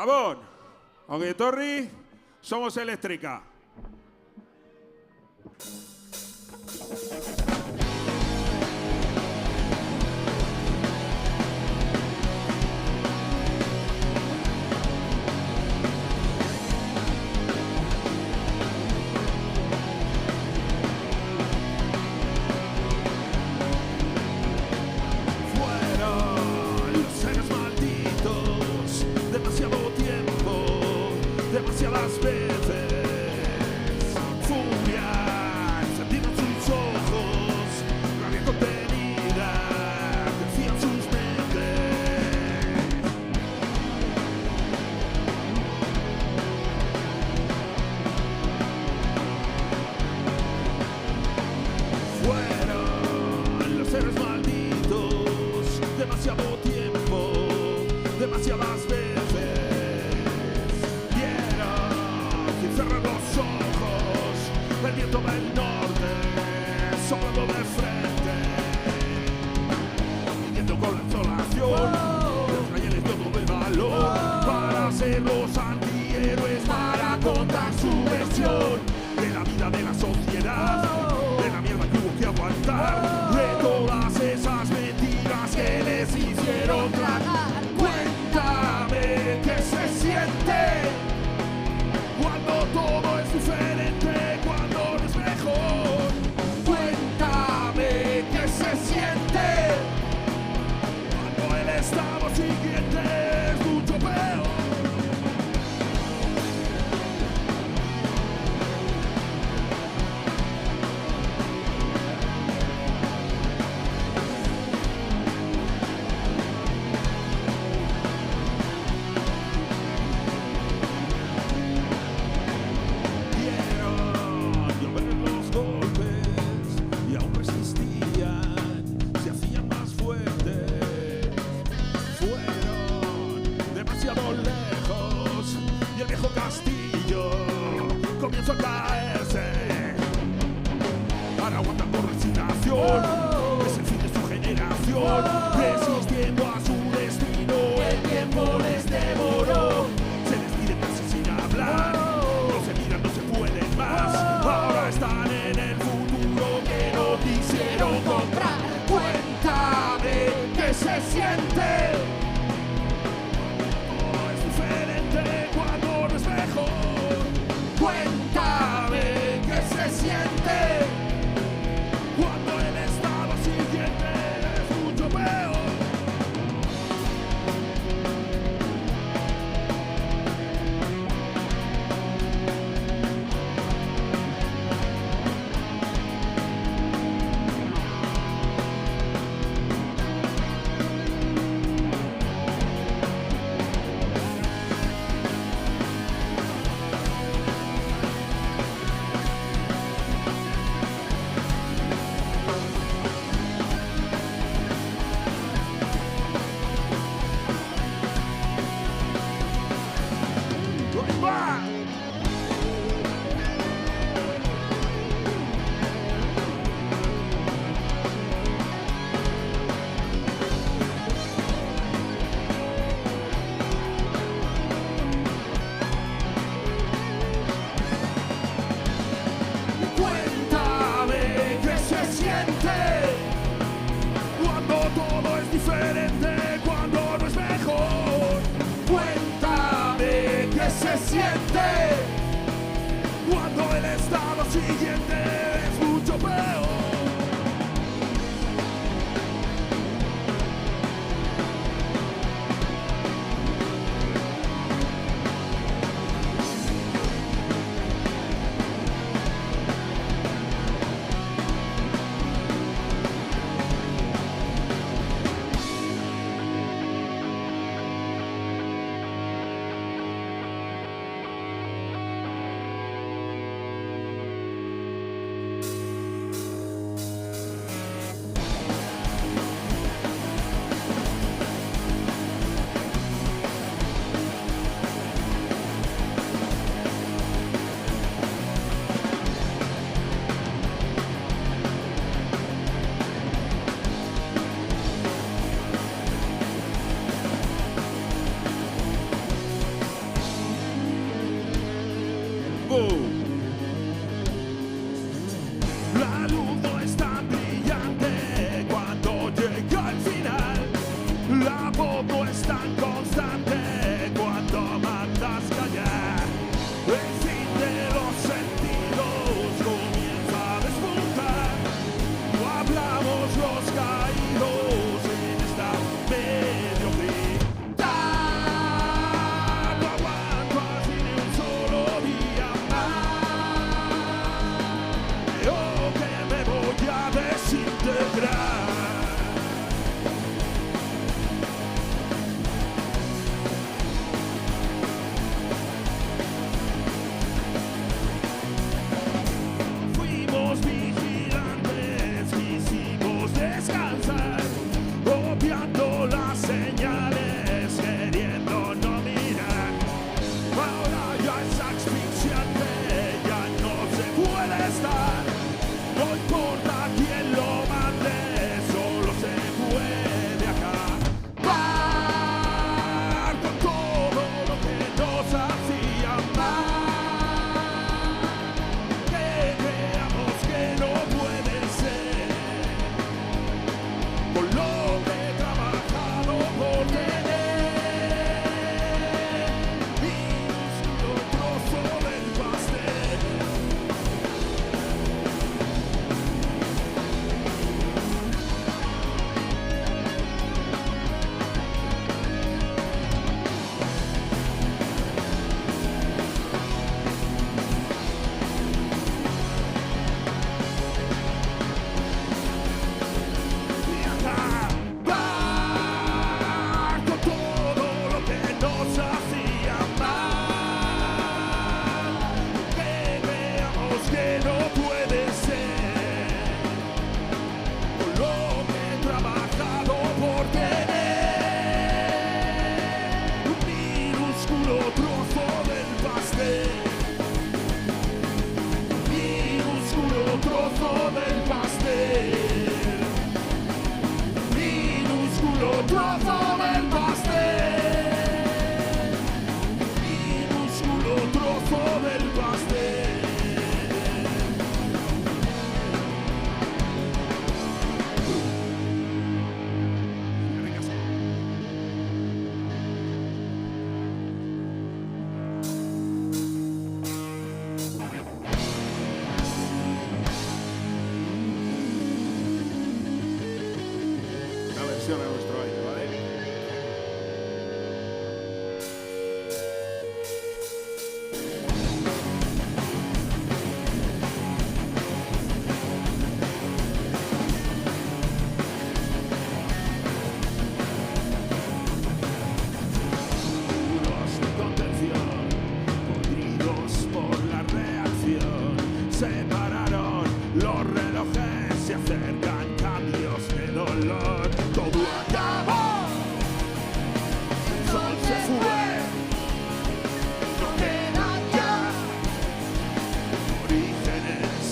Gabón, ongi etorri, somos Eléctrica. Demasiadas veces, furia encendida en sus ojos, rabia contenida, crecía en sus mentes. Fueron los héroes malditos, demasiado tiempo, demasiadas veces. Cerrar los ojos, el viento del norte, soplando de frente, viviendo con la insolación, los rayeles todo el valor, para ser los antihéroes, para contar su versión, de la vida de la sociedad, de la mierda que hubo que aguantar, de todas esas mentiras que les hicieron tragar. Cuéntame qué se siente cuando todo es diferente, cuando no es mejor. Cuéntame qué se siente cuando el estado siguiente es mucho peor. Comienza a caerse, para aguantar por resignación, es el fin de su generación, resistiendo a su destino, el tiempo les devoró, se despiden casi sin hablar, no se miran, no se pueden más, ahora están en el futuro que no quisieron comprar. Cuéntame qué se siente, oh, es diferente cuando no es mejor. Cuéntame qué se siente cuando el estado siguiente es mucho peor. la luz no es tan brillante cuando llega el final. La voz no es tan constante cuando mandas callar. El fin de los sentidos comienza a despuntar. No hablamos los caídos en esta mediocridad. No aguanto así ni un solo día más. Creo que me voy a desintegrar. Fuimos vigilantes, quisimos descansar, obviando las señales, queriendo no mirar. Ahora ya es asfixiante, ya no se puede estar. No importa quién lo mande, solo se puede acabar con todo lo que nos hacía mal. Que creamos que no puede ser, con lo que he trabajado por tener minúsculo trozo del pastel. Y acabar con todo lo que nos hacía mal. Que veamos que no puede ser, con lo que he trabajado por tener un minúsculo trozo del pastel. Minúsculo trozo del pastel. Minúsculo trozo del pastel. Minúsculo trozo del pastel. Una versión a nuestro aire, ¿vale? Muros de contención, podridos por la reacción. Se pararon los relojes, se acercan cambios de dolor. Todo acabó, el sol se fue, no quedan ya orígenes,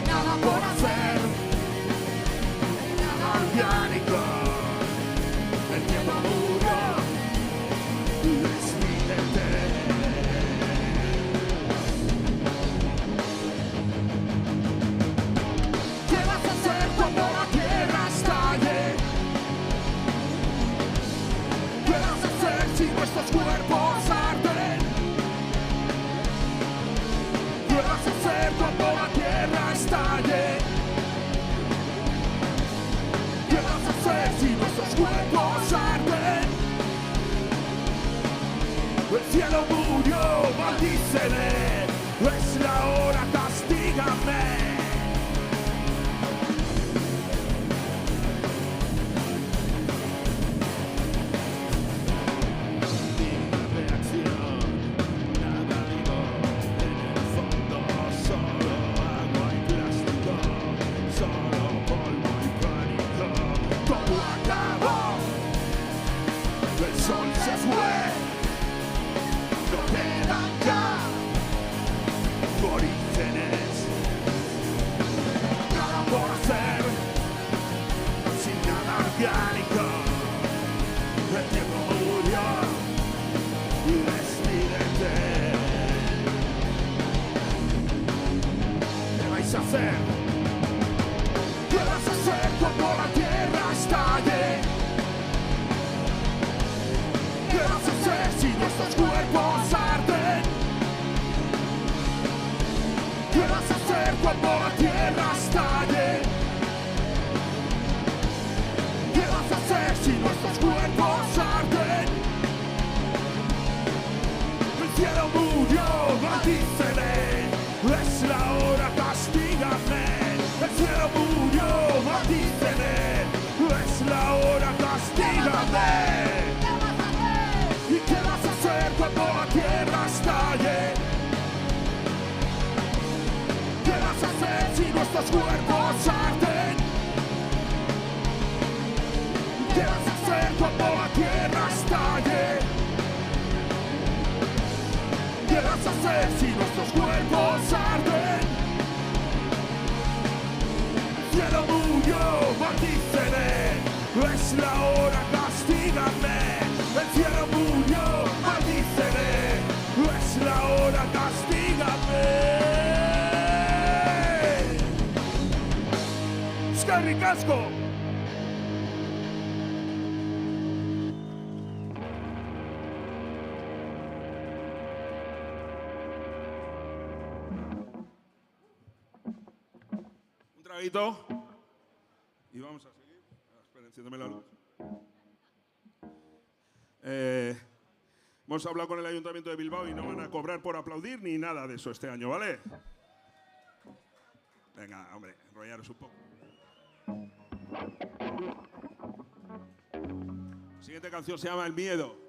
nada por hacer, nada orgánico. El tiempo murió, despídete. ¿Qué vas a hacer cuando la tierra estalle? ¿Qué vas a hacer si nuestros cuerpos arden? ¿Qué vas a hacer cuando la tierra estalle? ¿Qué vas a hacer si nuestros cuerpos arden? El cielo murió, maldícele, es la hora, castígame. Ninguna reacción, nada vivo, en el fondo solo agua y plástico, solo polvo y pánico. Todo acabó, el sol se fue, no quedan ya orígenes, a hacer? ¿Qué vas a hacer cuando la tierra estalle? ¿Qué vas a hacer si nuestros cuerpos arden? ¿Qué vas a hacer cuando la tierra estalle? ¿Qué vas a hacer si nuestros cuerpos arden? El cielo murió, maldícele, es la hora, castígame. El cielo murió, maldícele, es la hora, castígame. ¿Y qué vas a hacer cuando la tierra estalle? ¿Qué vas a hacer si nuestros cuerpos arden? ¿Qué vas a hacer cuando la tierra estalle? ¿Qué vas a hacer si nuestros cuerpos arden? El cielo murió, maldícele, es la hora, castígame. El cielo murió, maldícele, es la hora, castígame. ¡Eskerrik asko! Un traguito. Y vamos a seguir. Espera, enciéndeme la luz. Hemos hablado con el Ayuntamiento de Bilbao y no van a cobrar por aplaudir ni nada de eso este año, ¿vale? Venga, hombre, enrollaros un poco. La siguiente canción se llama El Miedo.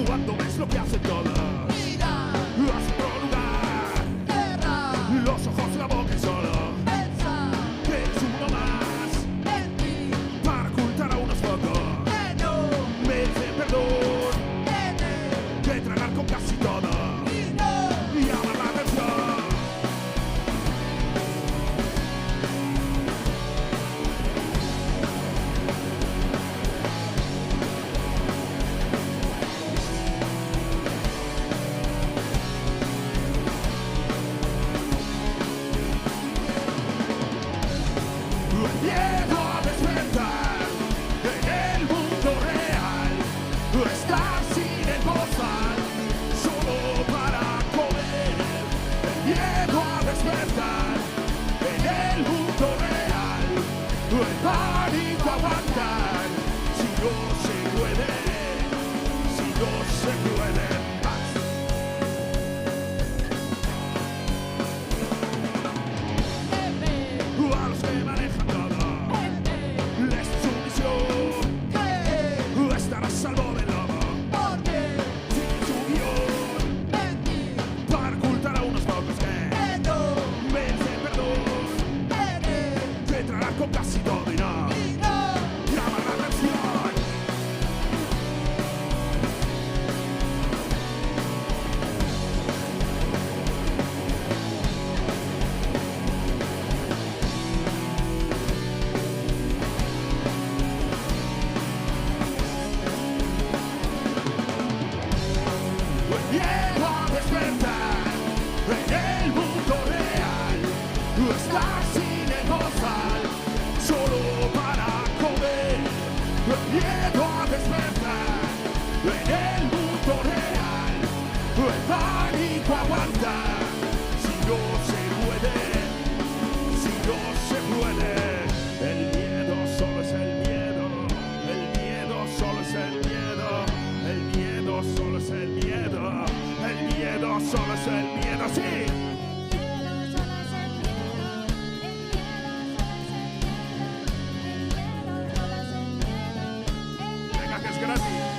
Cuando ves lo que hacen todos, Mira, haz otro lugar, guerra, los ojos, la boca y solo, pensa, que eres uno más, mentir, para ocultar a unos pocos, que no merece perdón, tiene que tragar con casi todo, y no y llamar la atención. Miedo a despertar en el mundo real, estar sin el bozal, solo para comer. El miedo a despertar en el mundo real, el pánico a aguantar, si no se puede, si no se puede. teme, A los que manejan todo, teme, les sumisión, que estar a salvo del lobo, porque sin su guión, mentir, para ocultar a unos pocos que que no merecen perdón, tiene que tragar con casi todo y no y no llamar la atención. Miedo a despertar en el mundo real, estar sin el bozal, solo para comer. Miedo a despertar en el mundo real, el pánico a aguantar, si no se puede, si no se puede. El miedo solo es el miedo, el miedo solo es el miedo, el miedo solo es el miedo, el miedo solo es el miedo, sí. Venga, que es gratis.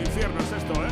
Infierno es esto, ¿eh?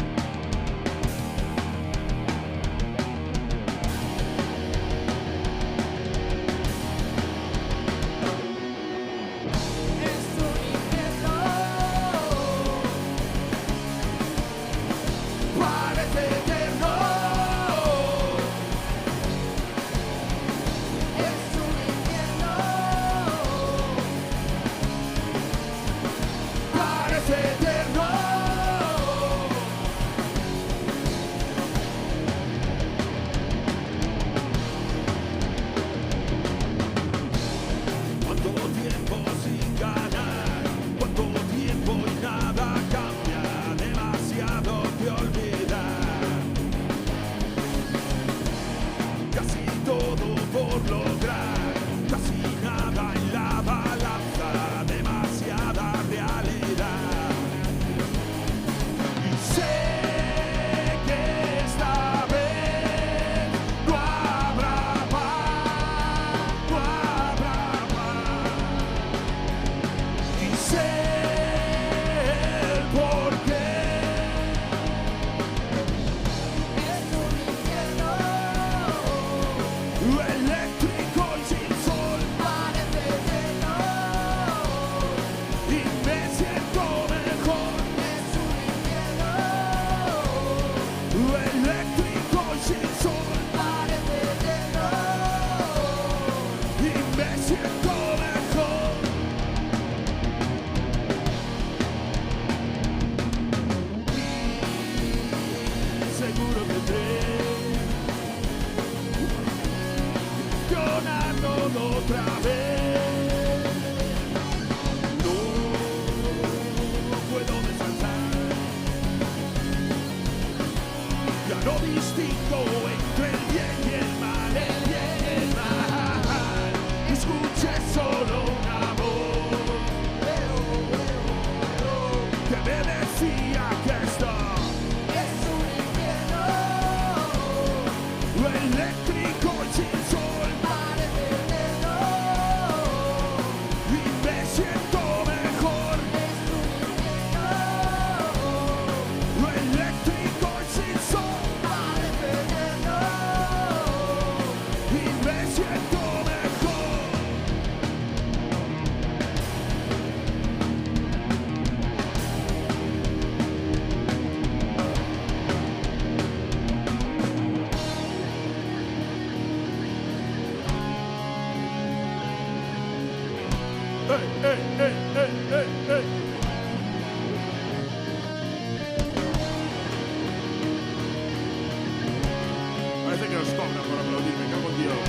Parece que os cobran por aplaudir, me cago en Dios.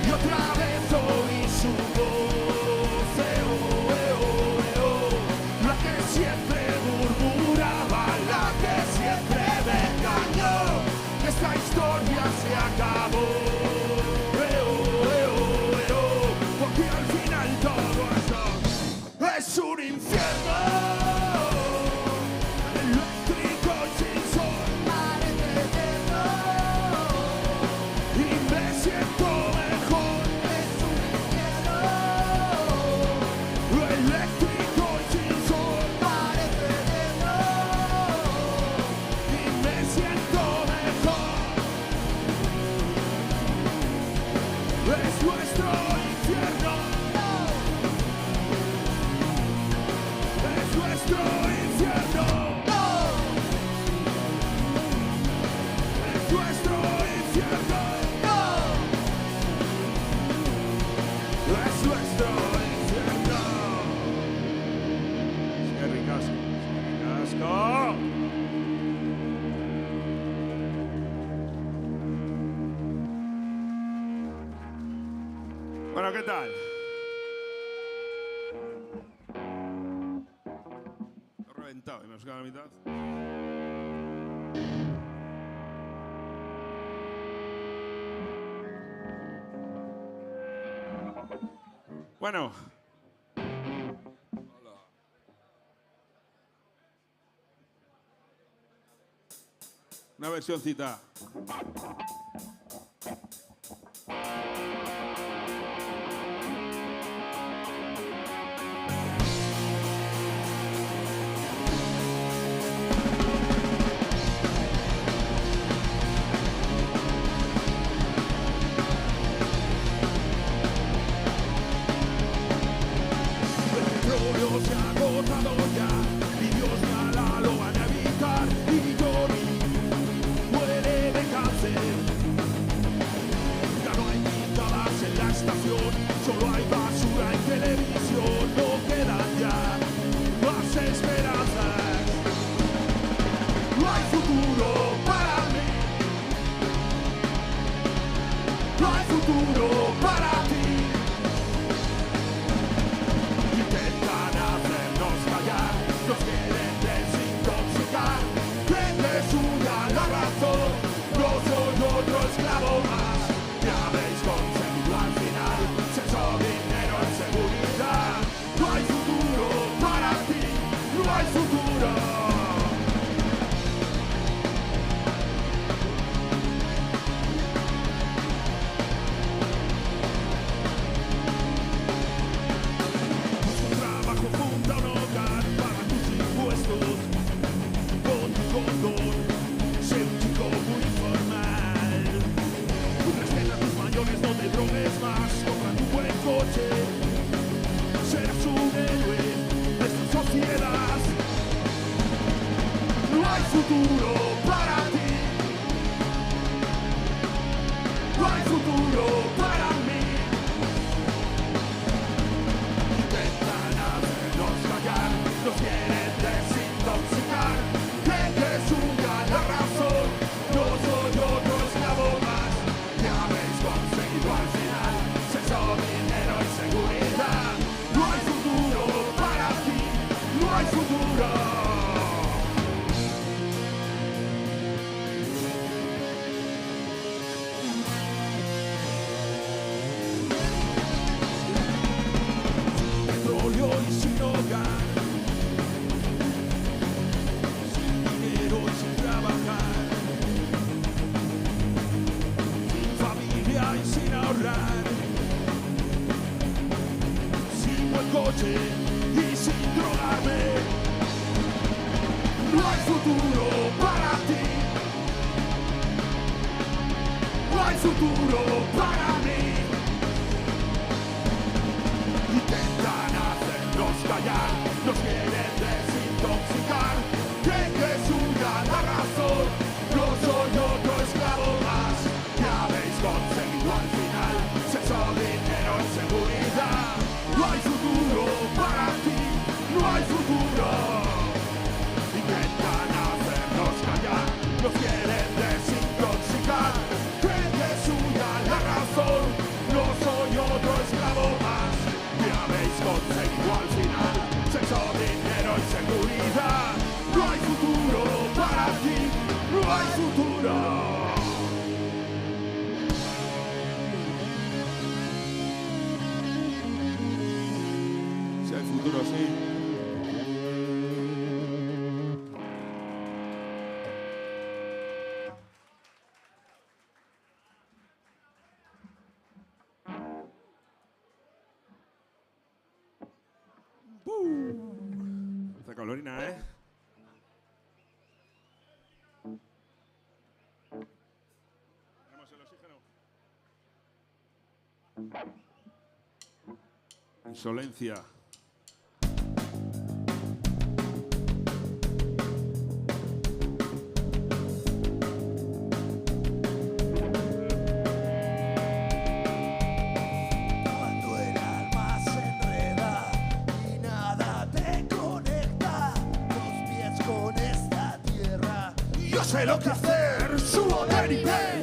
Y otra vez oí su voz, la que siempre murmuraba, la que siempre me engañó, que esta historia se acabó. Bueno, ¿qué tal? He reventado y me has quedado a la mitad. Bueno. Hola. Una versioncita. Se ha agotado ya y Dios nada lo van a evitar y Johnny muere de cáncer. Ya no hay pintadas en la estación, solo hay basura en televisión. No quedan ya más esperanzas. No hay futuro para mí. No hay futuro para ti. Nos quieren desintoxicar, creen que suya la razón, no soy otro esclavo más. Ya habéis conseguido al final, sexo, dinero y seguridad. No hay futuro para ti, no hay futuro. Un trabajo funda un hogar. Con tu condón, sé un chico muy formal. Respeta a tus mayores, no te drogues más. Compra tu buen coche, serás un héroe de esta sociedad. No hay futuro para ti. No hay futuro para mí. Intentan hacernos callar, nos quieren desintoxicar, creen que suya la razón, no soy otro esclavo más. Ya habéis conseguido al final, sexo, dinero y seguridad. No hay futuro para ti, no hay futuro. Petróleo y sin hogar, sin trabajar, sin familia y sin ahorrar, sin buen coche y sin drogarme. No hay futuro para ti, no hay futuro para mí. Intentan hacernos callar, nos quieren desintoxicar, creen que suya la razón, no soy otro esclavo más. Ya habéis conseguido al final, sexo, dinero y seguridad. No hay futuro para ti, no hay futuro. Intentan hacernos callar, nos quieren desintoxicar, creen que suya la razón, no soy otro esclavo más. Ya habéis conseguido al final, sexo, dinero y seguridad. No hay futuro para ti, no hay futuro. Si hay futuro, sí. Esta calorina, ¿eh? ¿Tenemos el oxígeno? Insolencia. Cuando el alma se enreda y nada te conecta, los pies con esta tierra. Yo sé lo que hacer, subo de nivel.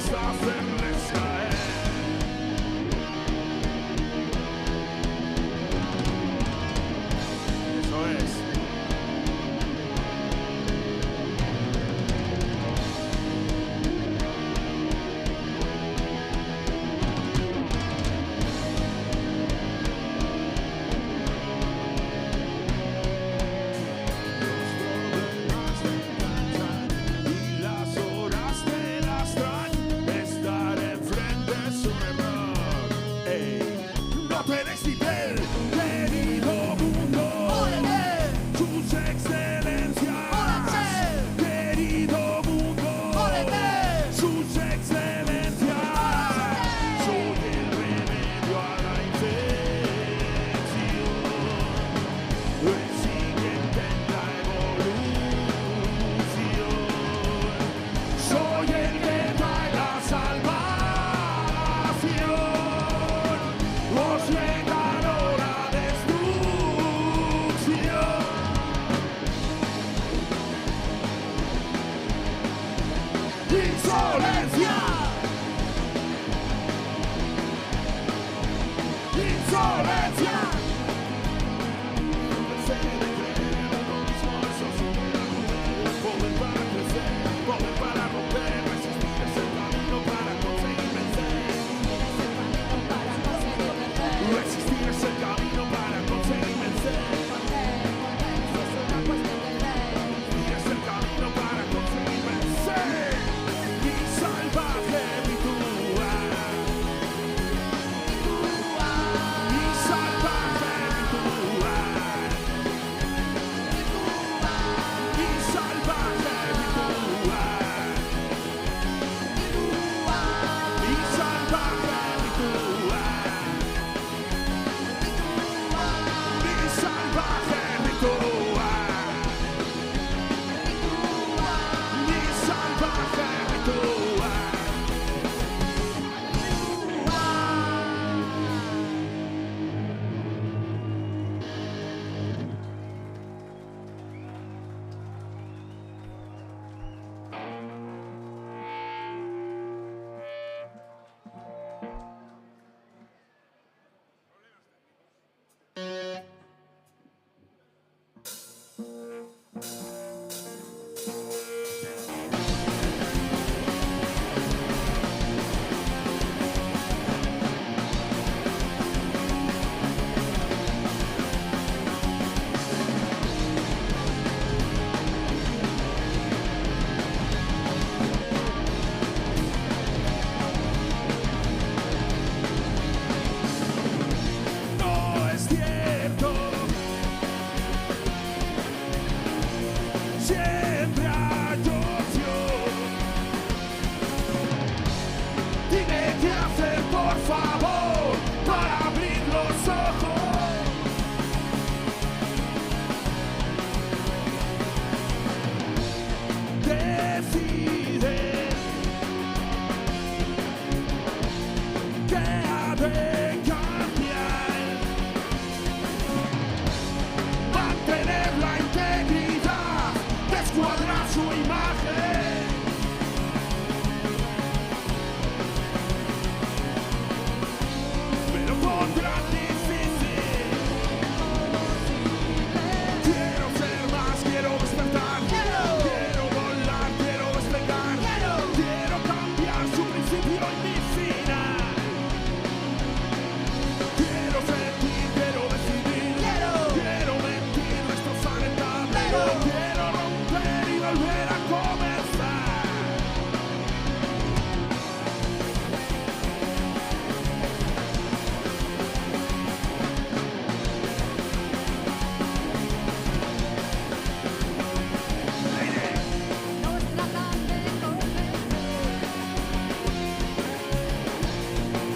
hasta hacerles caer. Eso es. Y las horas te lastran, estar enfrente es un error. Ey, no tenés nivel, querido mundo. Sus excelencias, querido mundo. Sus excelencias. Soy el remedio a la infección. El siguiente en la evolución. Soy el que trae la salvación. Os llegaron la destrucción. Insolencia. Insolencia. Poder para crecer, poder para romper, resistir es el camino para conseguir vencer. Resistir es el camino para conseguir vencer. Y es el camino para conseguir vencer. Mi salvaje ritual. Mi salvaje ritual. Mi salvaje ritual. Mi salvaje ritual. Mi salvaje ritual. Mi salvaje ritual. No es cierto. Siempre hay opción. Dime qué hacer, por favor, para abrir los ojos. Decide que ha de cambiar. Mantener la integridad, descuadrar su imagen. Pero pondrán difícil. Quiero ser más, quiero despertar. Quiero volar, quiero despegar. Quiero cambiar su principio y mi final. Quiero sentir, quiero decidir. Quiero mentir, destrozar el tablero. Quiero romper y volver a comenzar. Nos tratan de convencer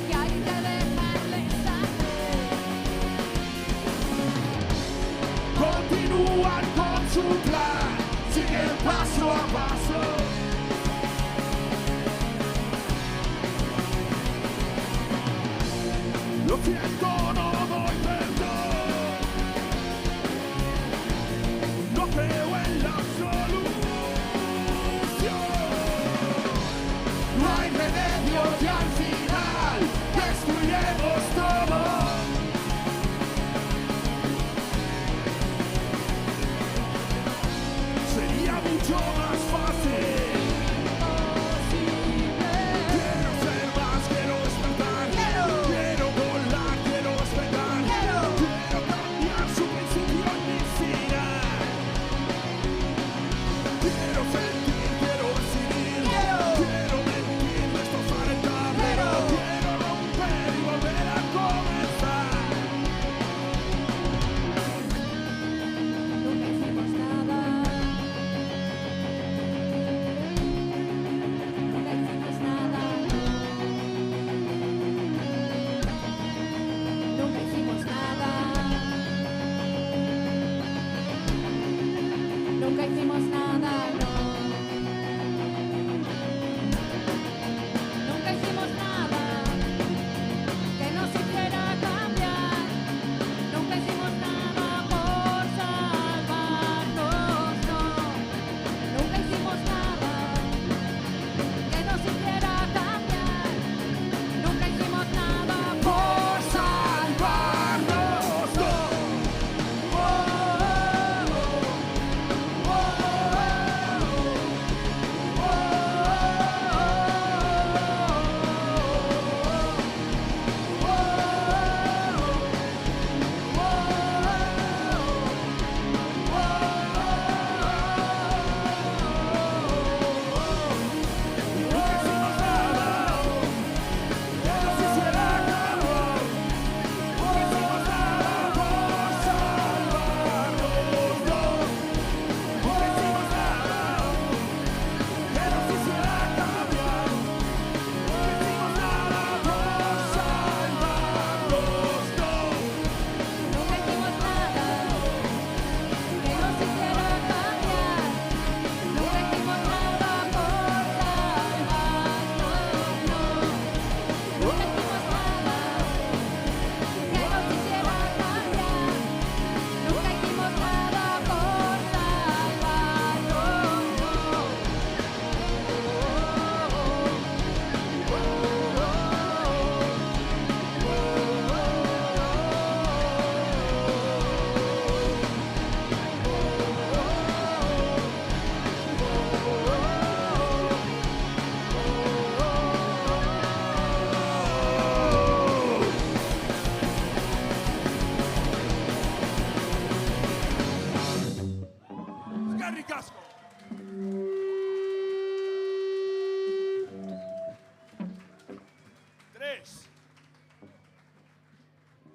que hay que dejarles hacer. Continúan con su plan, siguen paso a paso. Lo siento, no doy perdón. No creo en la solución. No hay remedio.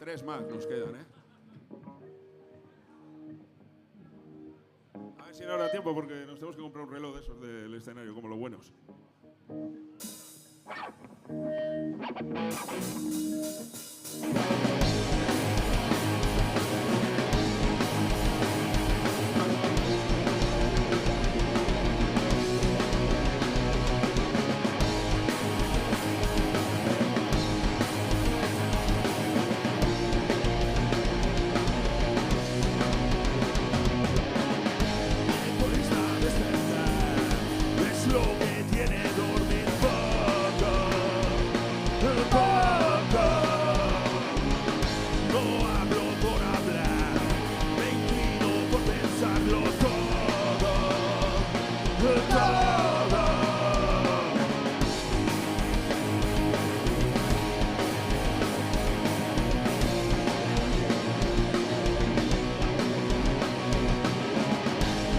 3 más nos quedan, ¿eh? A ver si no habrá tiempo porque nos tenemos que comprar un reloj de esos del escenario, como los buenos. Es lo que tiene dormir poco, poco. No hablo por hablar, me inclino por pensarlo todo, todo.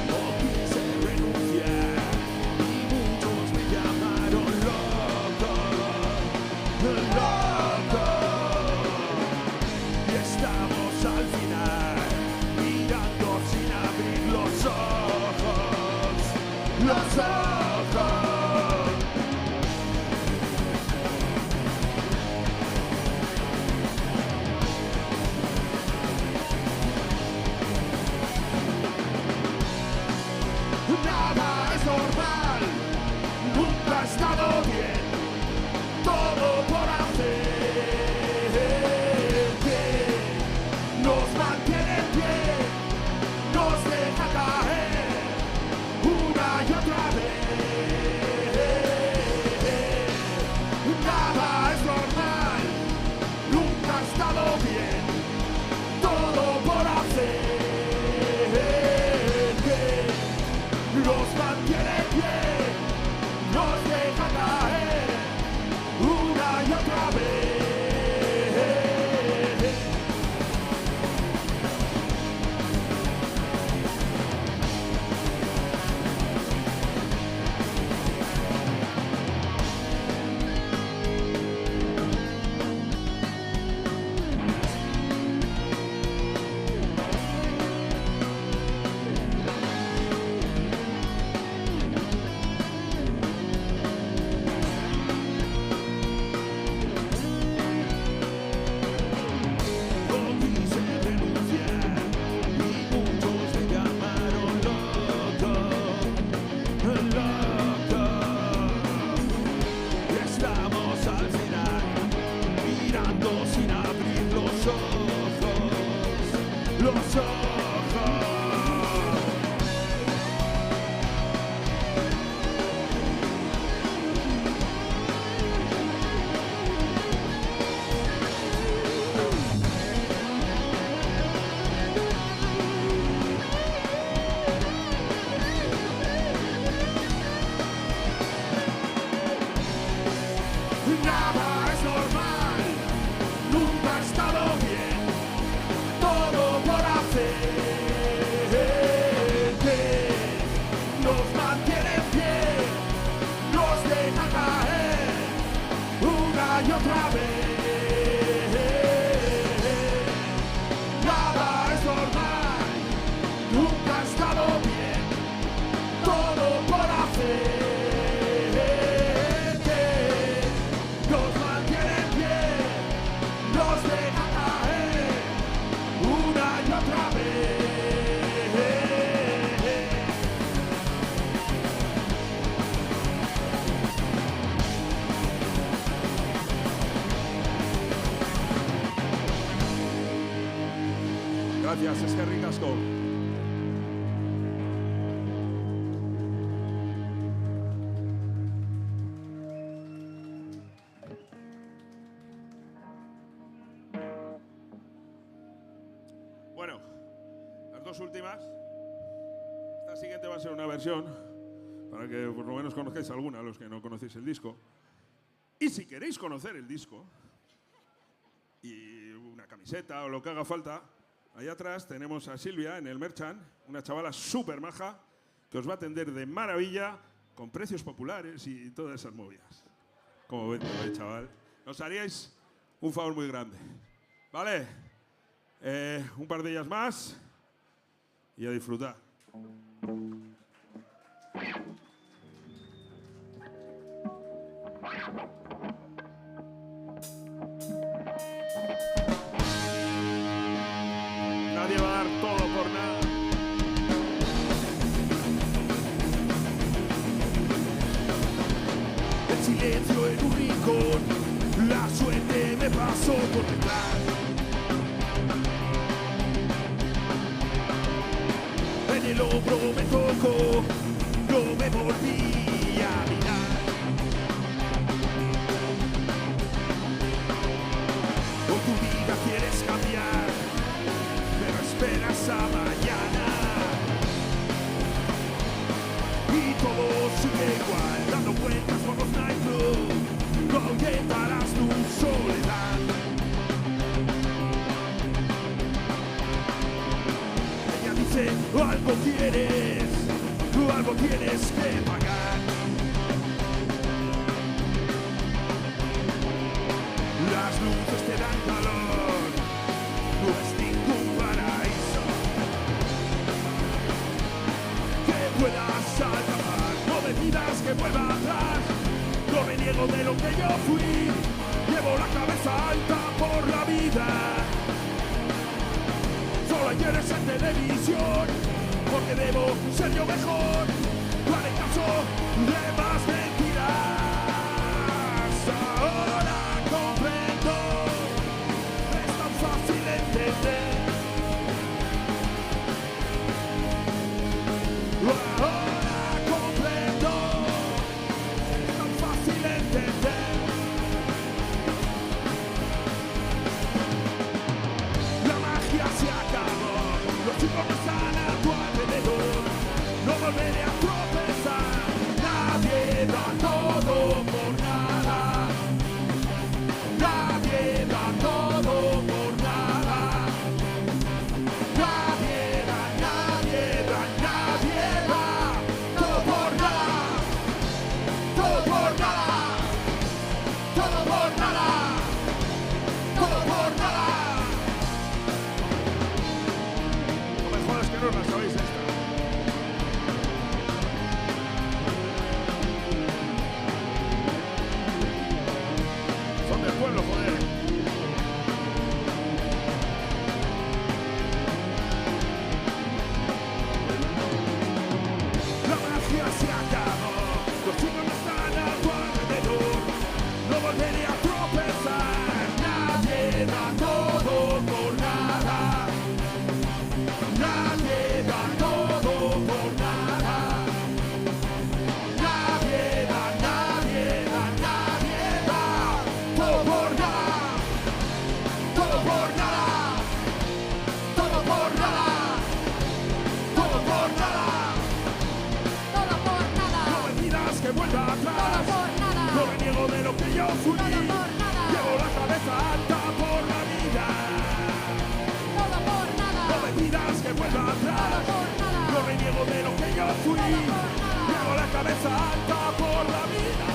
No quise renunciar y muchos me llamaron loco, loco. Y estamos al final mirando sin abrir los ojos, los ojos. Nada es normal, nunca ha estado bien, todo por hacer que nos mantiene en pie, nos deja caer una y otra vez. Nada es normal, nunca ha estado bien, todo por hacer que nos mantiene en pie, nos deja caer una y otra vez. No quise renunciar y muchos me llamaron loco, loco. Y estamos al final mirando sin abrir los ojos, los ojos. Nada es normal, nunca ha estado bien, todo por hacer que nos mantiene en pie, nos deja caer una y otra vez. Nada es normal, nunca ha estado bien, todo por hacer que nos mantiene en pie, nos deja caer una y otra vez. Gracias, es que ricasco. Bueno, las dos últimas. Esta siguiente va a ser una versión para que por lo menos conozcáis alguna, los que no conocéis el disco. Y si queréis conocer el disco y una camiseta o lo que haga falta, allá atrás tenemos a Silvia en el Merchant, una chavala súper maja que os va a atender de maravilla con precios populares y todas esas movidas. Como ven, chaval, nos haríais un favor muy grande. Vale. Un par de ellas más y a disfrutar. Nadie va a dar todo por nada. El silencio en un rincón, la suerte me pasó por detrás. En el hombro me tocó, no me volví a mirar. O tu vida quieres cambiar, pero esperas a mañana. Y todo sigue igual, dando vueltas por los nightclubs, no ahuyentarás tu soledad. Ella dice, algo quieres, tú algo tienes que pagar. Las luces te dan calor, no es ningún paraíso que puedas alcanzar. No me pidas que vuelva atrás, no reniego de lo que yo fui. Llevo la cabeza alta por la vida. Solo ayeres en televisión, porque debo ser yo mejor. No haré caso de más mentiras. Ahora comprendo, es tan fácil entender. Ahora comprendo, es tan fácil entender. La magia se acabó, los chicos no están a tu alrededor, no volveré a tropezar. Nadie da todo por nada, nadie da todo por nada. Nadie da, nadie da, nadie da todo por nada, todo por nada, todo por nada, todo por nada. No me jodas que no la sabéis esta. Son del pueblo, joder. La magia se acabó, los chicos no están a tu alrededor, no volveré a tropezar. Nadie da todo por nada, nadie da todo por nada. Nadie da, nadie da, nadie da todo por nada, todo por nada, todo por nada, todo por nada. Todo por nada. No me pidas que vuelva Todo atrás, por nada. no reniego de lo que yo fui. Todo por nada. Llevo la cabeza alta por la vida. Todo por nada. No me pidas que vuelva Todo atrás, por nada. no reniego de lo que yo fui. Todo por nada. Llevo la cabeza alta por la vida.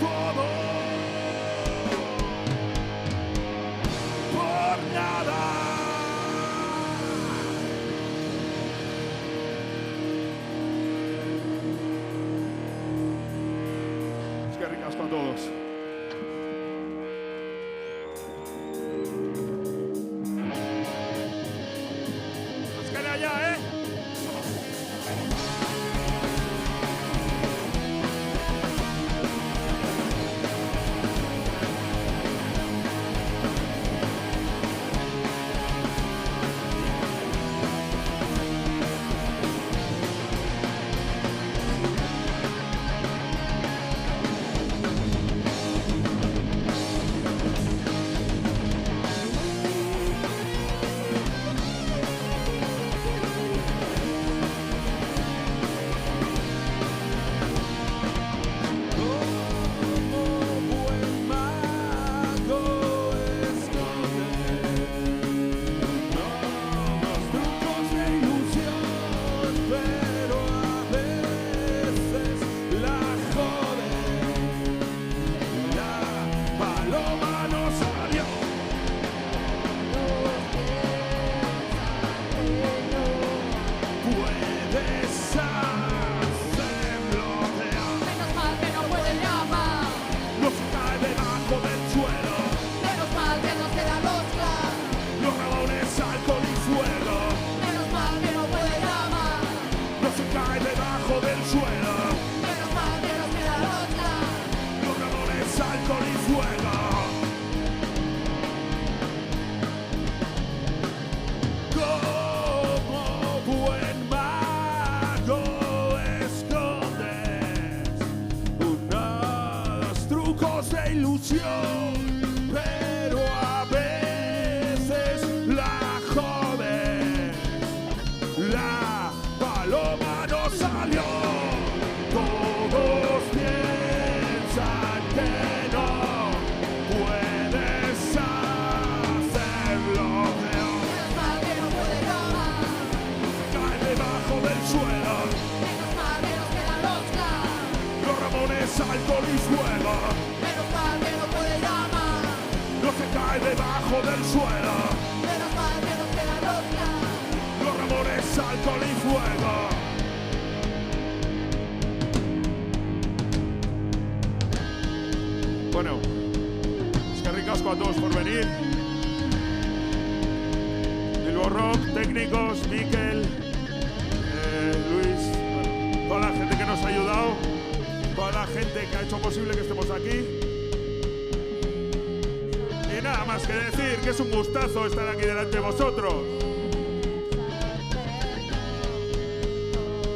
Todo por nada. Es que ricasco a todos. Nos queda ya, ¿eh? de ilusión, pero a veces la jode. La paloma no salió. Todos piensan que no puedes hacerlo peor. Menos mal que no puede llamar. Cae debajo del suelo. Menos mal que nos quedan los clavos. Los Ramones, alcohol y fuego. Menos mal que no puede llamar. No se cae debajo del suelo. Menos mal que nos quedan los clavos. Los Ramones, alcohol y fuego. Bueno, es que ricasco a todos por venir. Bilbo Rock, técnicos, Miquel, Luis, bueno, toda la gente que nos ha ayudado, toda la gente que ha hecho posible que estemos aquí. Y nada más que decir que es un gustazo estar aquí delante de vosotros.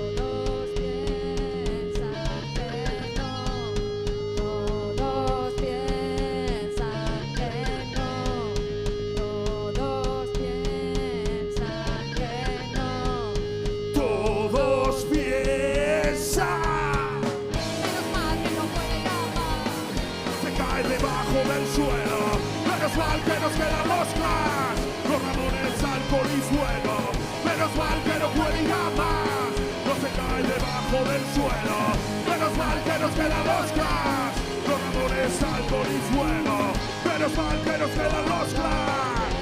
Todos piensan que no. Todos piensan que no. Todos piensan. Menos mal que no puede llamar. Se cae debajo del suelo. Menos mal que nos quedan los Clash. Los Ramones, alcohol y fuego. Menos mal que no puede llamar. No se cae debajo del suelo. Menos mal que nos quedan los Clash. Los Ramones, alcohol y fuego. Menos mal que nos quedan los Clash.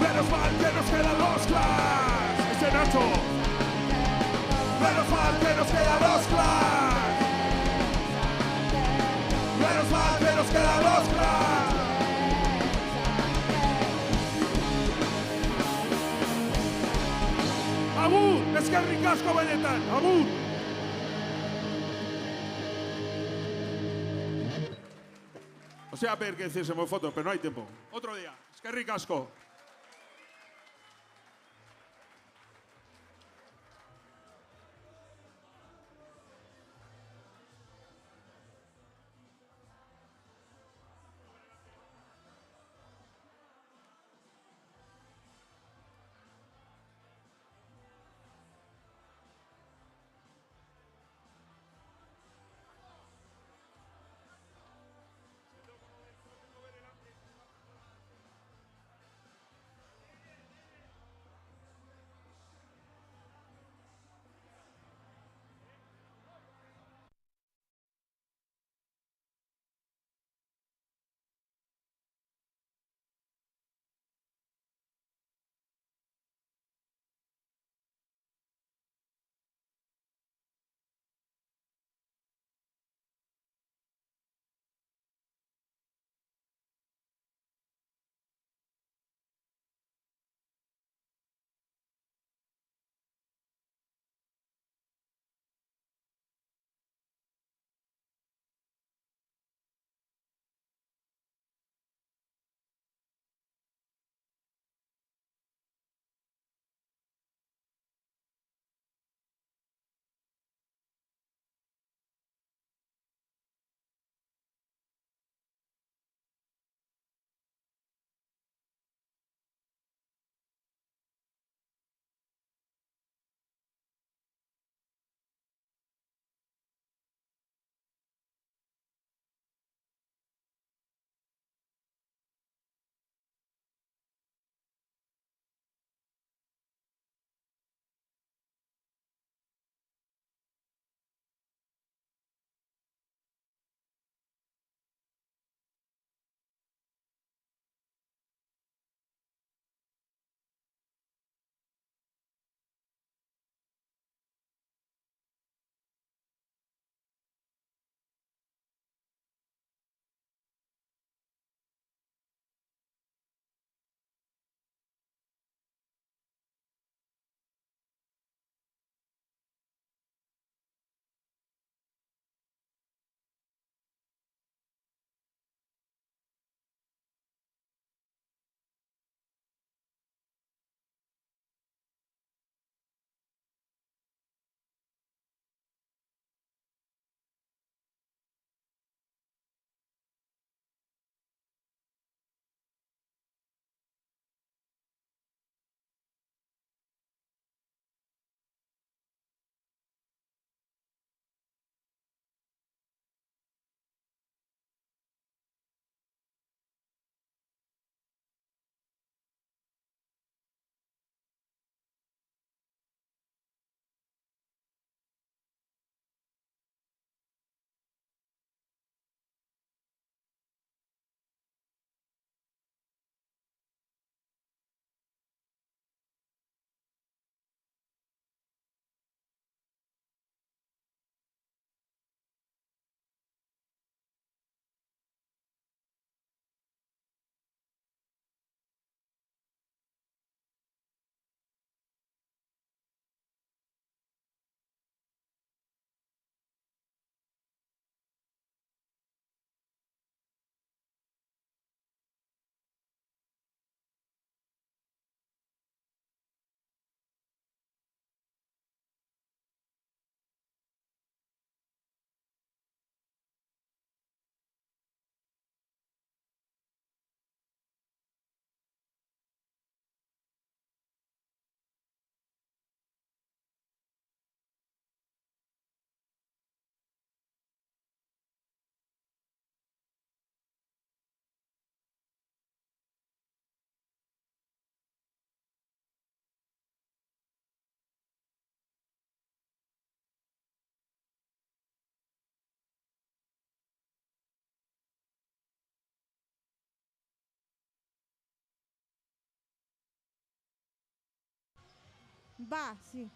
Menos mal que nos quedan los Clash. ¡Ese Nacho! Menos mal que nos quedan los Clash. Menos mal que nos quedan los Clash. ¡Agur! ¡Es que ricasco benetan! ¡Agur! O sea, per que hiciésemos fotos, pero no hay tiempo. Otro día. Es que ricasco. Va, sí.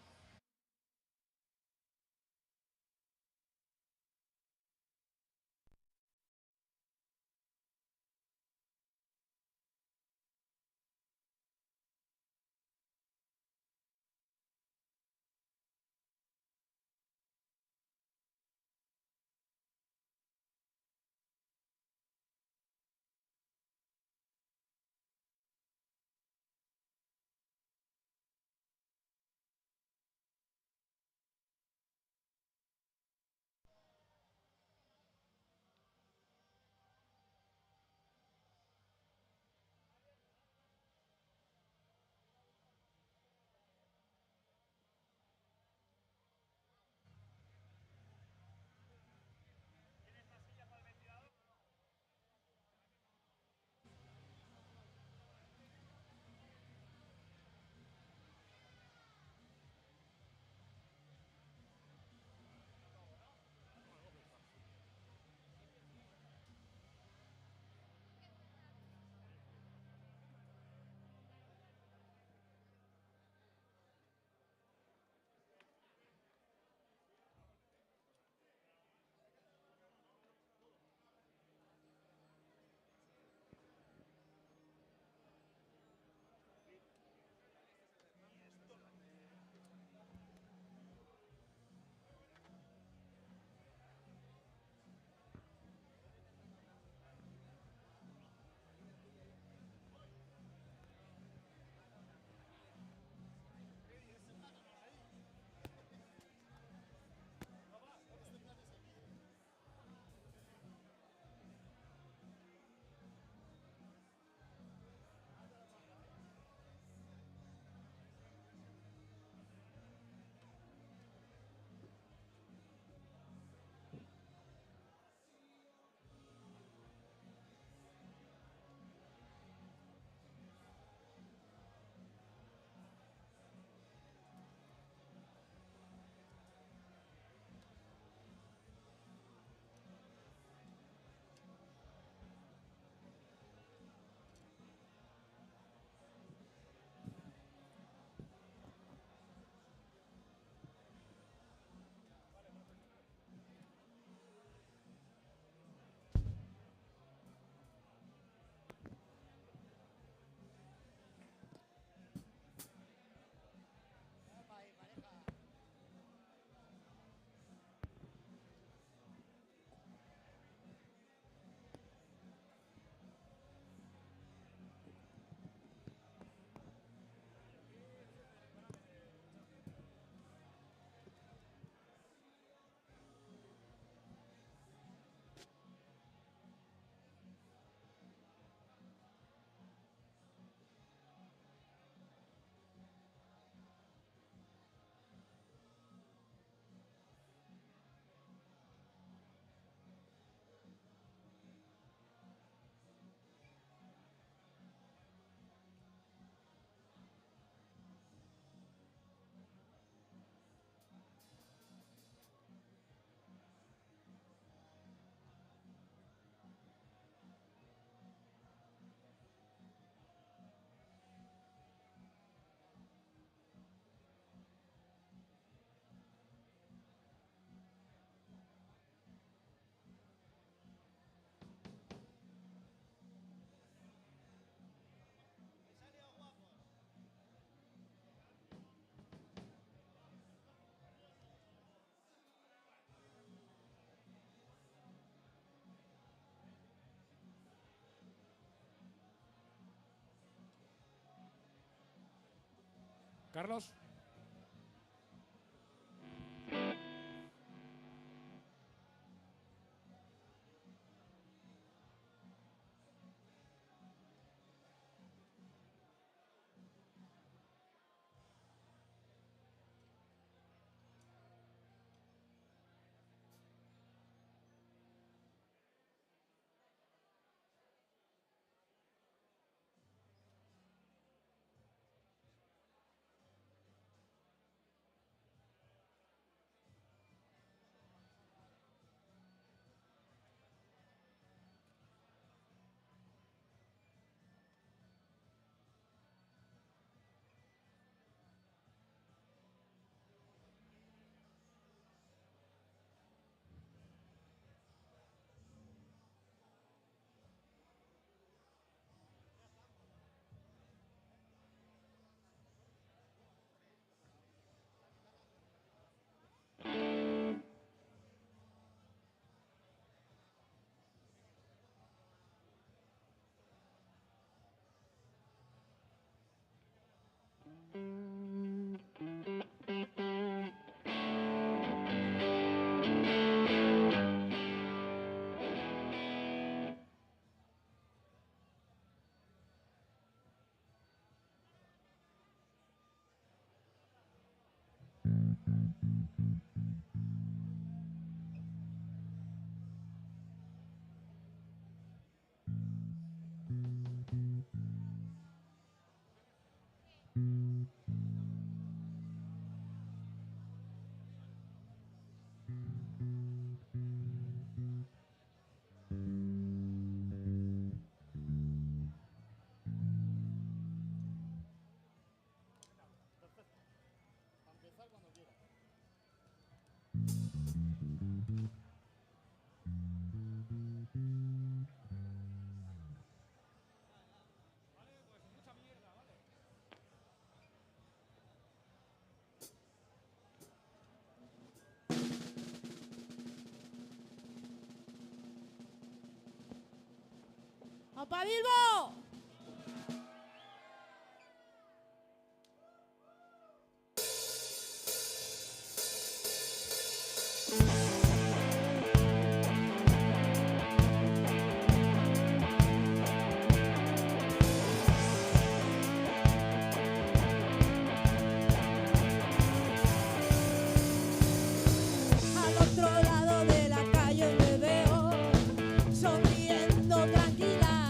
Carlos. ¡Opa Bilbo! Al otro lado de la calle me veo sonriendo tranquila.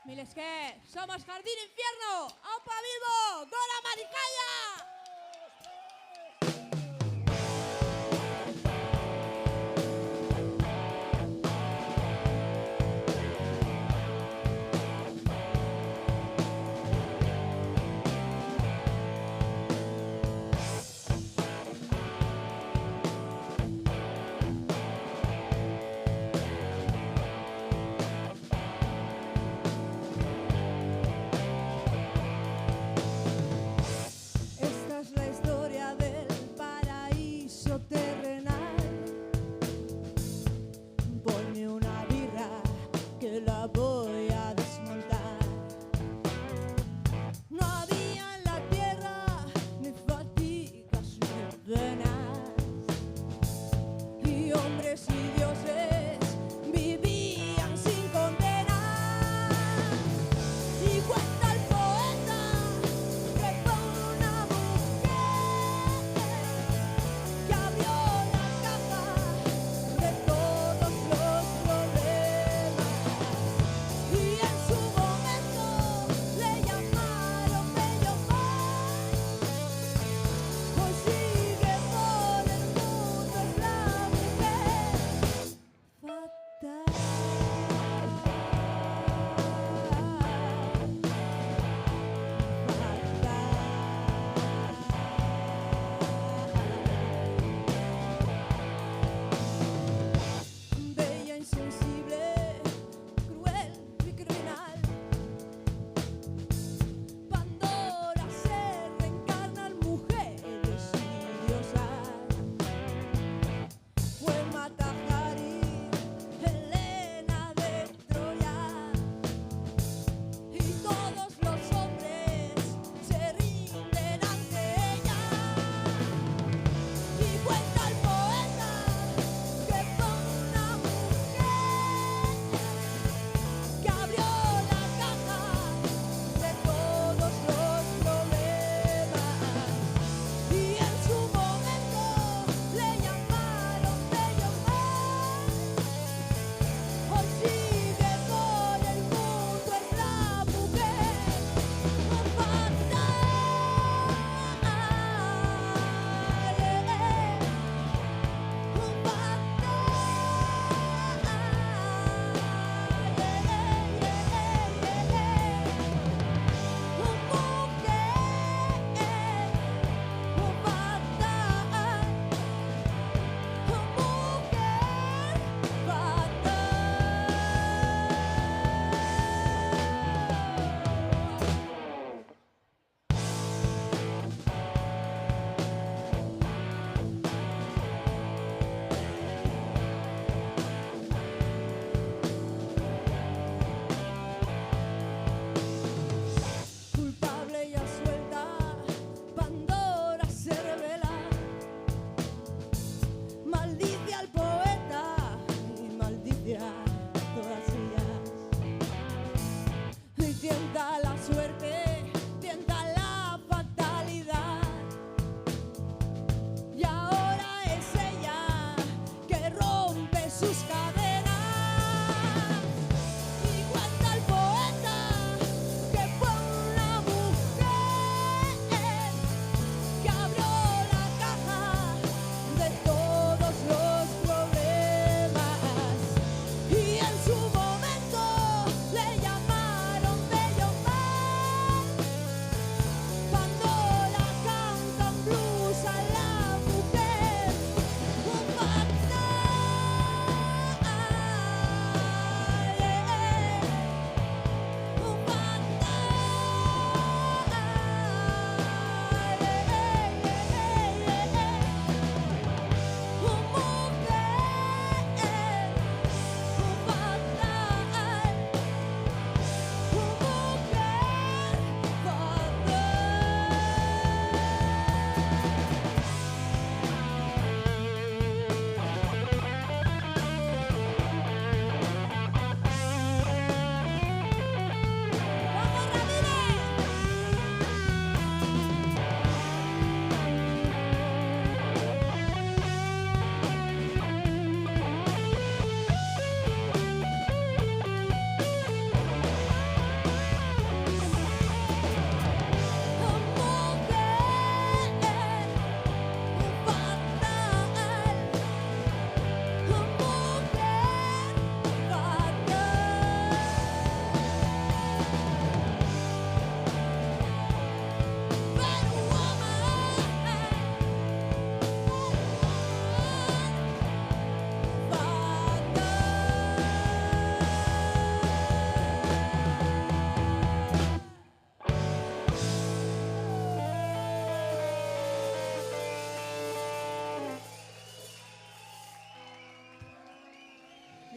Mil esker, somos Jardín Infierno. ¡Aupa Bilbo! ¡Gora Maricaya! Esta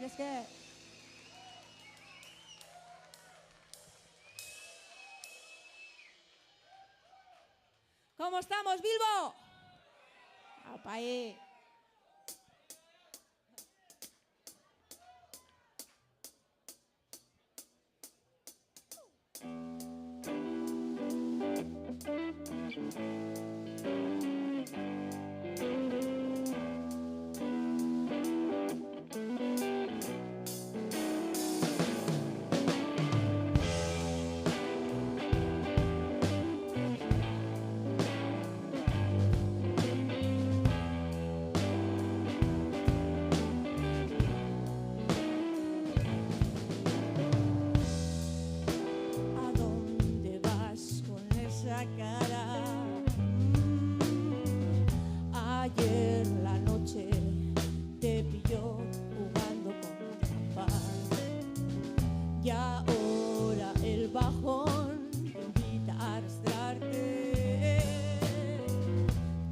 esker. ¿Cómo estamos, Bilbo? ¡Apa ahí! ¿A dónde vas con esa cara? Ayer la noche te pilló jugando con trampas y ahora el bajón te invita a arrastrarte.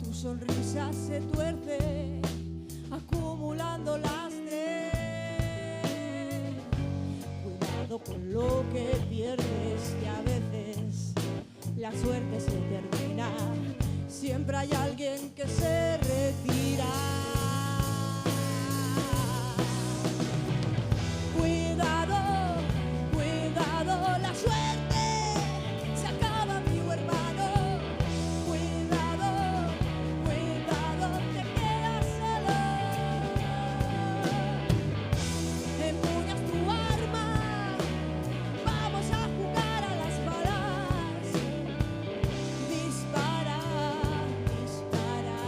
Tu sonrisa se tuerce acumulando lastre. Cuidado con lo que pierdes, que a veces la suerte se termina. Siempre hay alguien que se retira. Cuidado, cuidado, la suerte se acaba, amigo hermano. Cuidado, cuidado, te quedas solo. Empuñas tu arma, vamos a jugar a las balas. Dispara, dispara.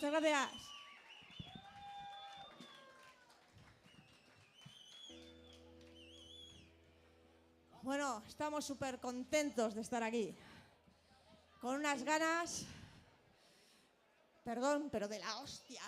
Muchas gracias. Bueno, estamos súper contentos de estar aquí. Con unas ganas, perdón, pero de la hostia.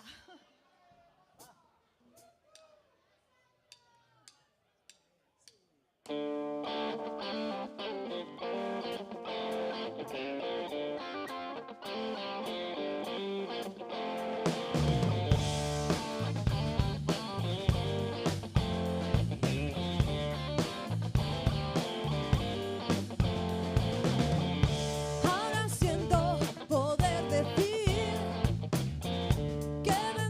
Ahora siento poder decir que me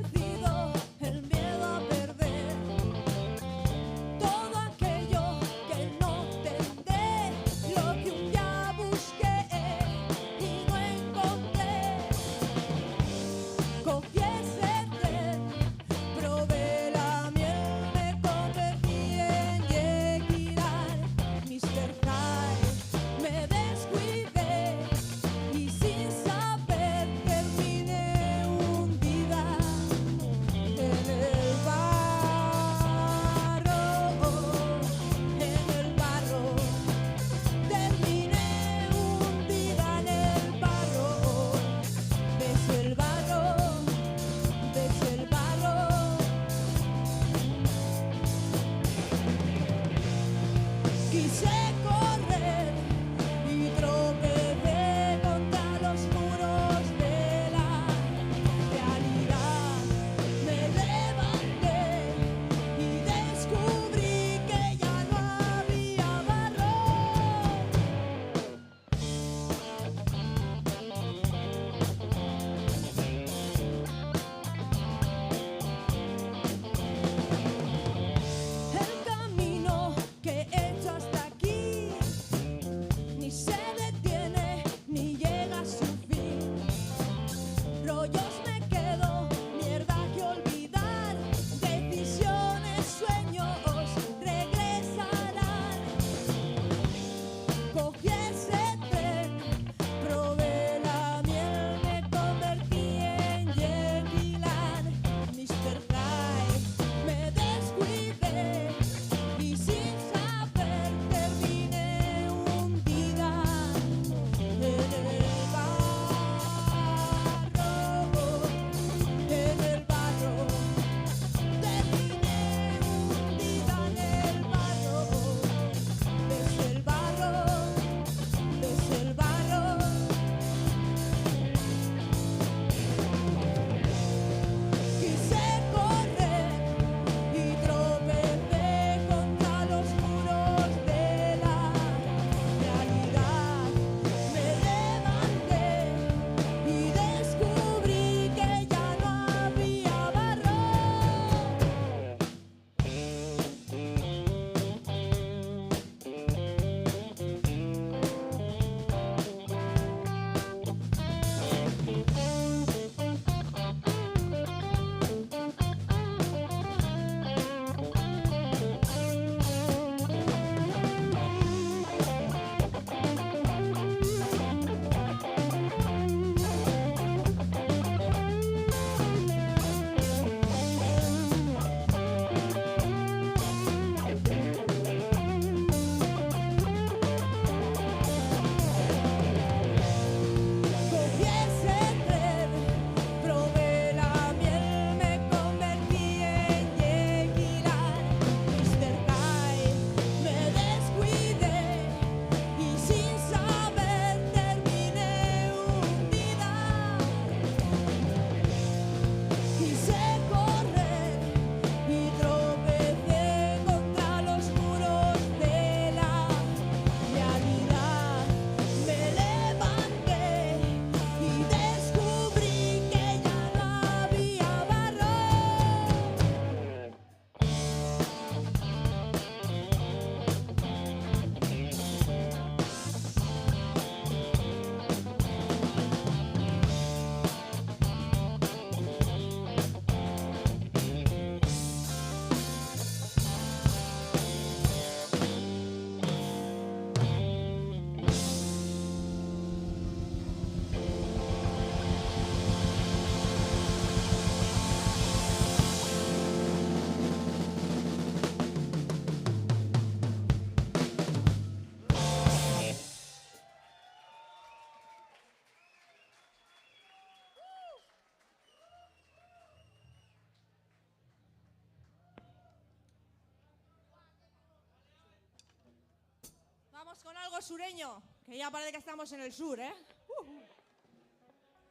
con algo sureño, que ya parece que estamos en el sur, ¿eh?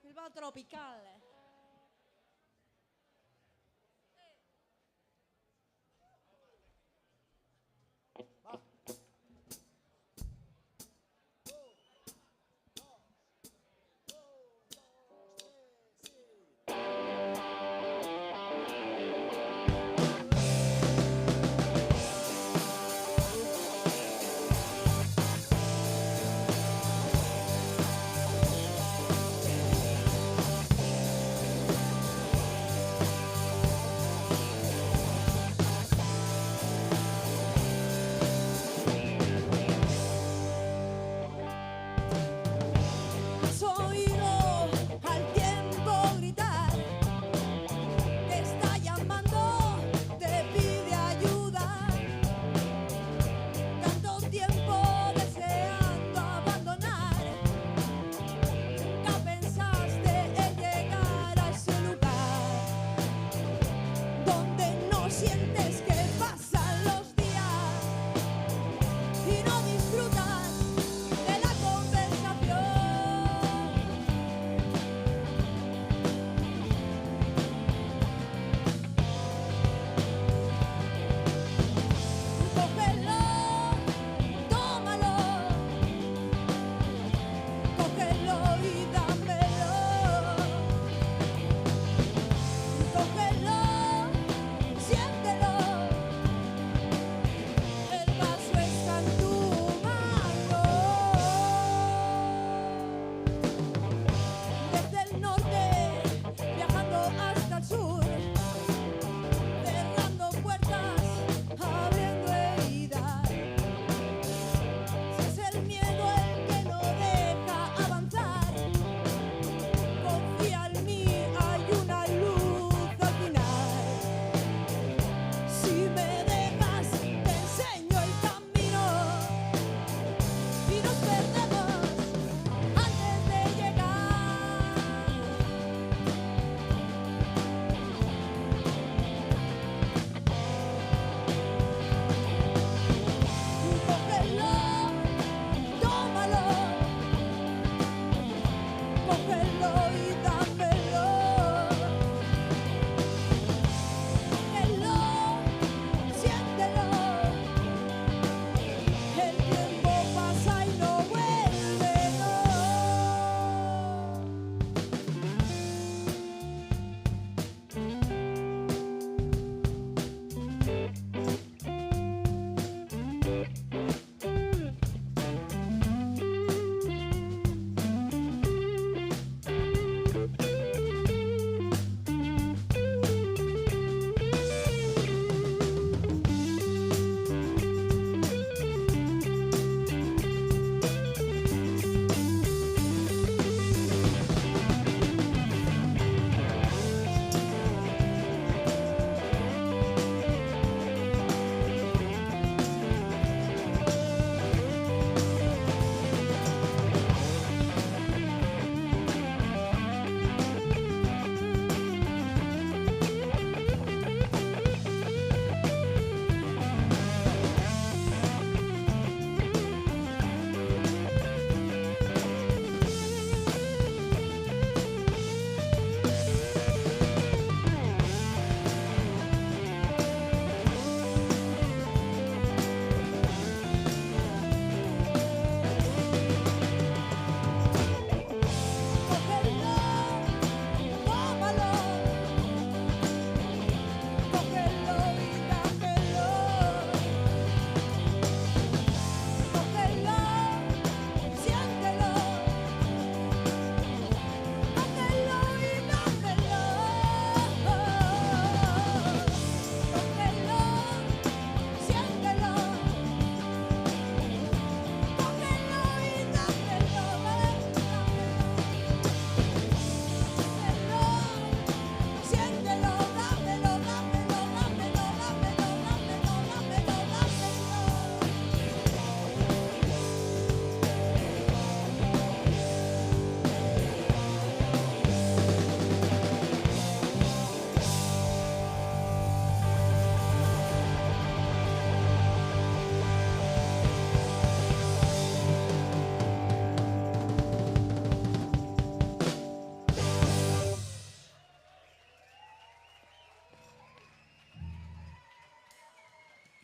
Bilbao tropical.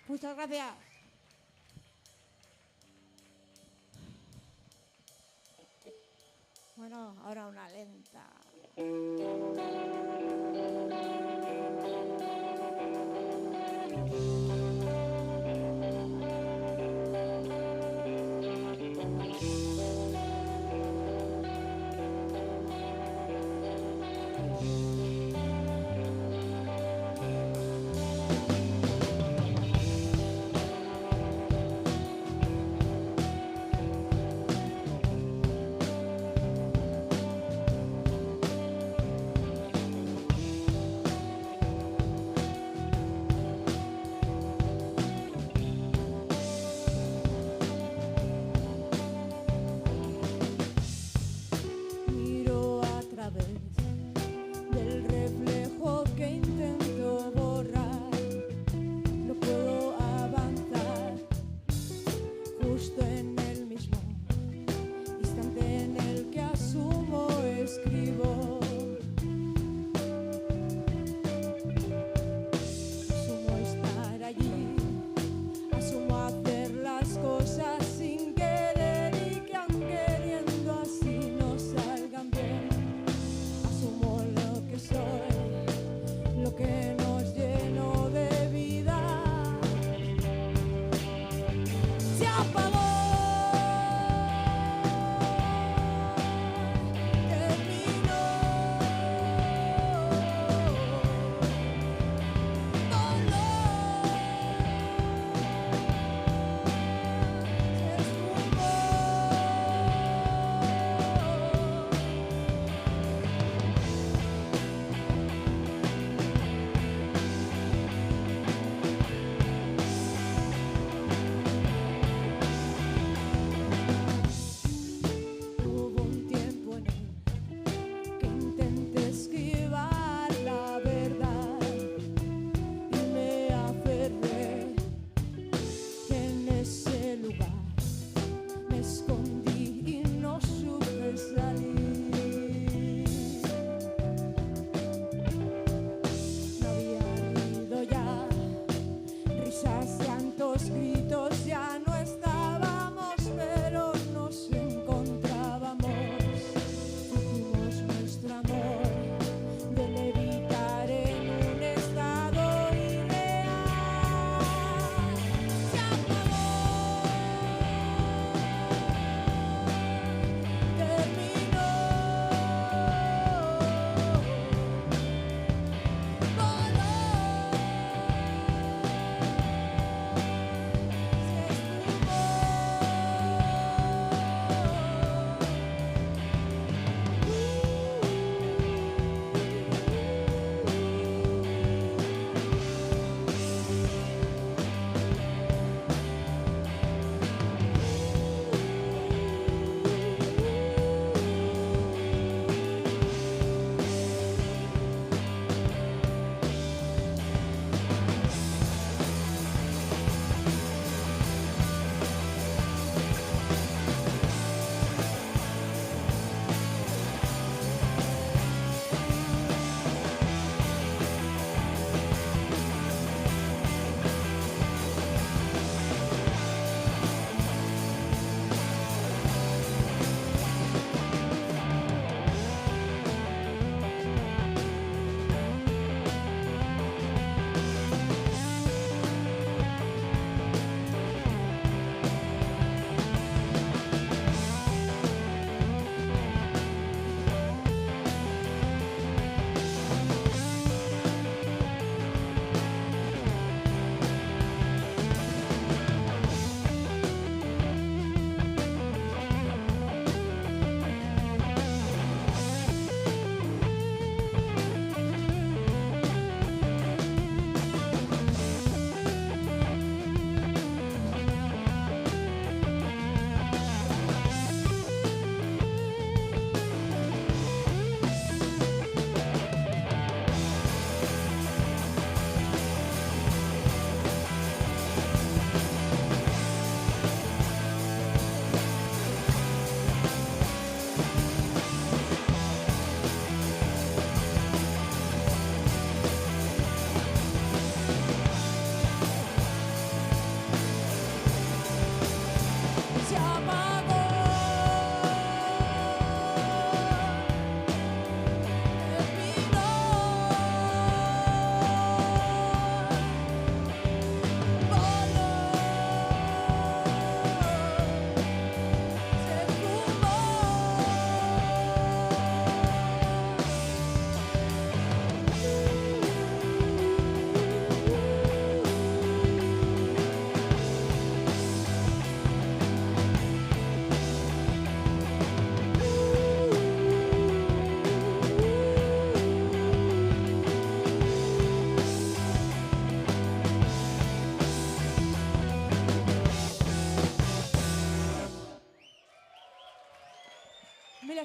Muchas gracias. Bueno, ahora una lenta.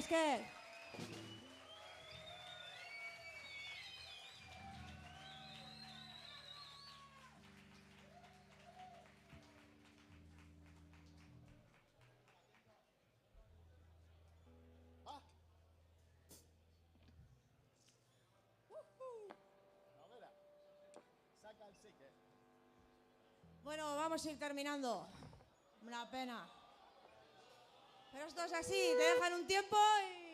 esker. Bueno, vamos a ir terminando. Una pena. Pero esto es así, te dejan un tiempo y...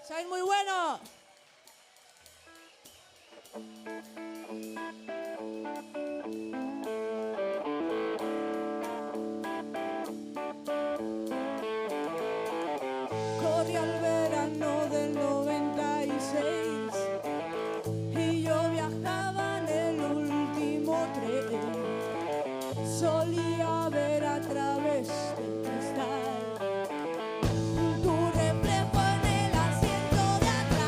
¡Sois muy buenos! Corría el verano del 96 y yo viajaba en el último tren. Solía ver a través del cristal tu reflejo en el asiento de atrás.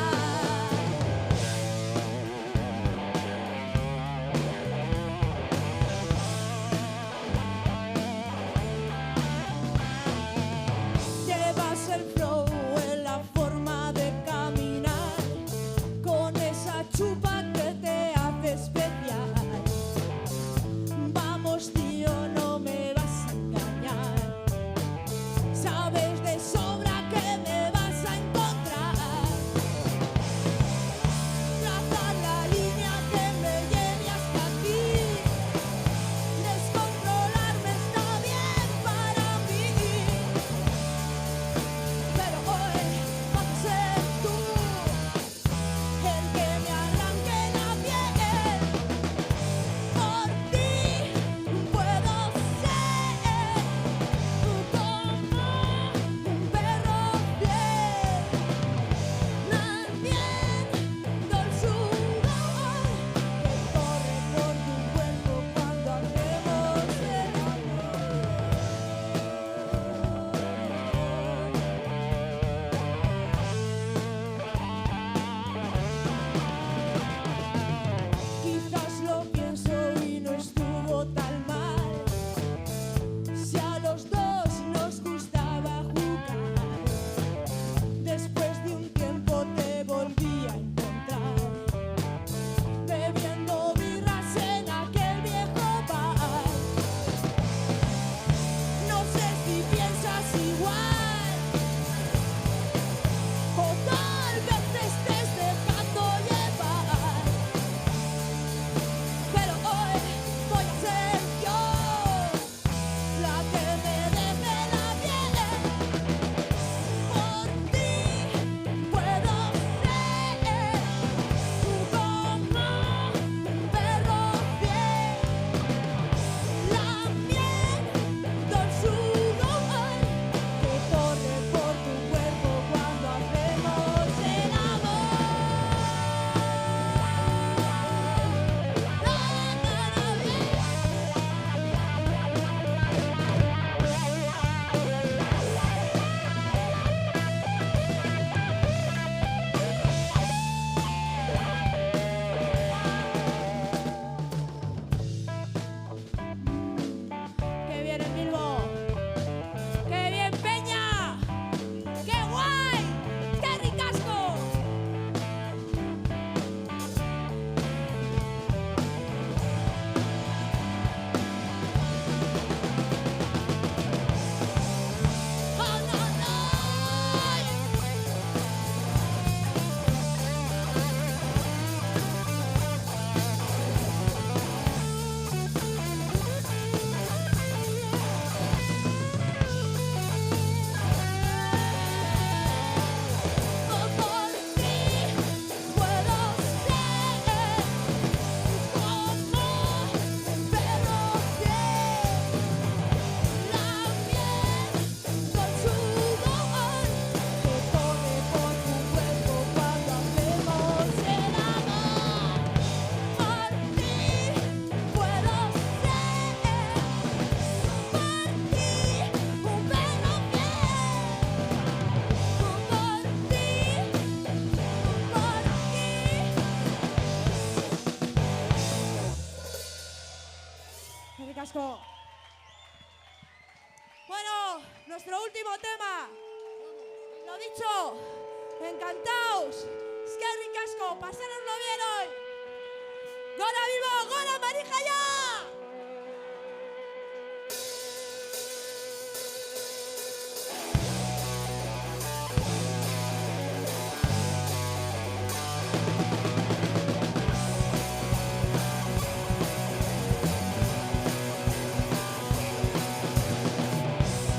asko. Bueno, nuestro último tema. Lo dicho, encantaos. Eskerrik asko, pasároslo bien hoy. ¡Gora Bilbo, gora Marijaya!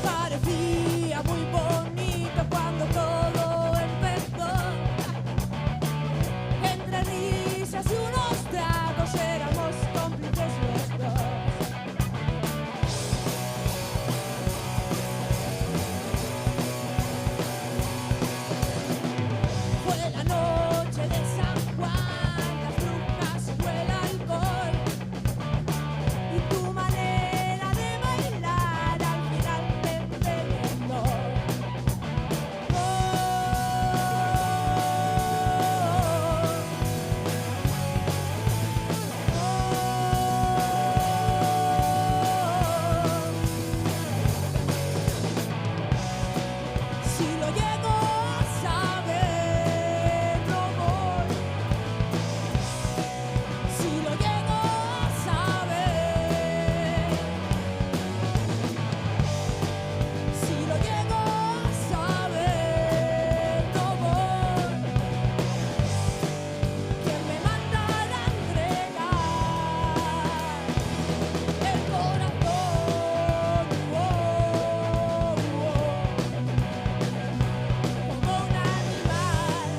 Parecía muy bonito cuando todo empezó. Entre risas y unos tragos éramos cómplices los dos. Fue la noche de San Juan, las brujas fue el alcohol y tu manera de bailar al final te envenenó. Si lo llego a saber, no voy. Si lo llego a saber, si lo llego a saber, no voy. ¿Quién me mandará a entregar el corazón? Como un animal,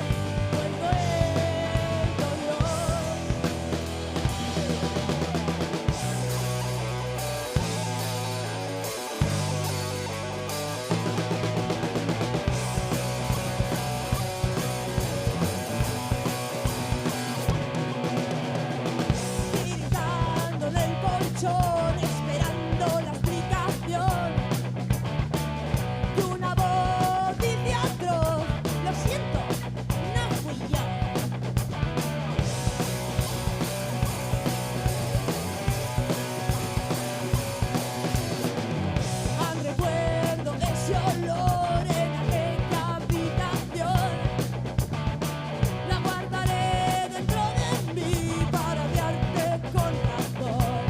cuando el dolor. Gritando en el colchón, esperando la explicación de una voz dice a otro, lo siento, no fui yo. Aún recuerdo ese olor en aquella habitación. La guardaré dentro de mí para odiarte con razón.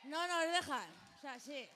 No nos dejan. O sea, sí.